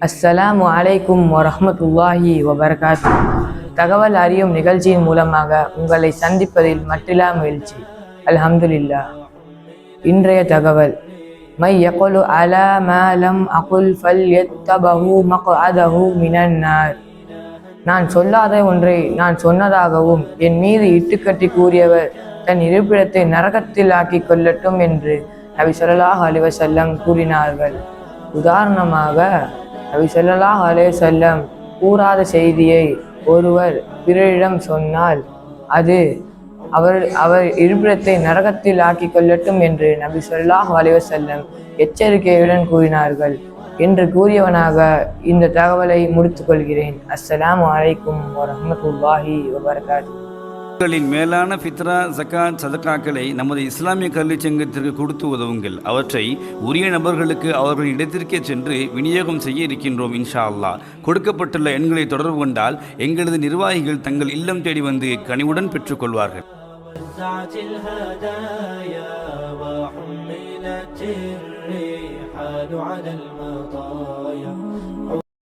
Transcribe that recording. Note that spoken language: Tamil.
அஸ்ஸலாமு அலைக்கும் வரஹ்மத்துல்லாஹி வபரகாத்து. தகவல் அறியும் நிகழ்ச்சியின் மூலமாக உங்களை சந்திப்பதில் மட்டிலா மகிழ்ச்சி. அல்ஹம்துலில்லாஹ். இன்றைய தகவல், மை யகுலு அலா மா லம் அகுல் ஃபல்யத்தபஹு மக்அதஹு மினன் நார். நான் சொல்லாத ஒன்றை நான் சொன்னதாகவும் என் மீது இட்டுக்கட்டி கூறியவர் தன் இருப்பிடத்தை நரகத்தில் ஆக்கிக் கொள்ளட்டும் என்று நபி ஸல்லல்லாஹு அலைஹி வஸல்லம் கூறினார்கள். உதாரணமாக, நபி ஸல்லல்லாஹு அலைஹி வஸல்லம் கூறாத செய்தியை ஒருவர் பிறரிடம் சொன்னால் அது அவர் இருப்பிடத்தை நரகத்தில் ஆக்கிக் கொள்ளட்டும் என்று நபி ஸல்லல்லாஹு அலைஹி வஸல்லம் எச்சரிக்கையுடன் கூறினார்கள் என்று கூறியவனாக இந்த தகவலை முடித்துக் கொள்கிறேன். அஸ்ஸலாமு அலைக்கும் வரஹ்மத்துல்லாஹி வபரகாத்துஹு. உங்களின் மேலான ஃபித்ரா, ஜகாத், சதகாக்களை நமது இஸ்லாமிய கல்வி சங்கத்திற்கு கொடுத்து உதவுங்கள். அவற்றை உரிய நபர்களுக்கு அவர்கள் இடத்திற்கே சென்று விநியோகம் செய்ய இருக்கின்றோம் இன்ஷா அல்லாஹ். கொடுக்கப்பட்டுள்ள எண்களை தொடர்பு கொண்டால் எங்களது நிர்வாகிகள் தங்கள் இல்லம் தேடி வந்து கனிவுடன் பெற்றுக்கொள்வார்கள்.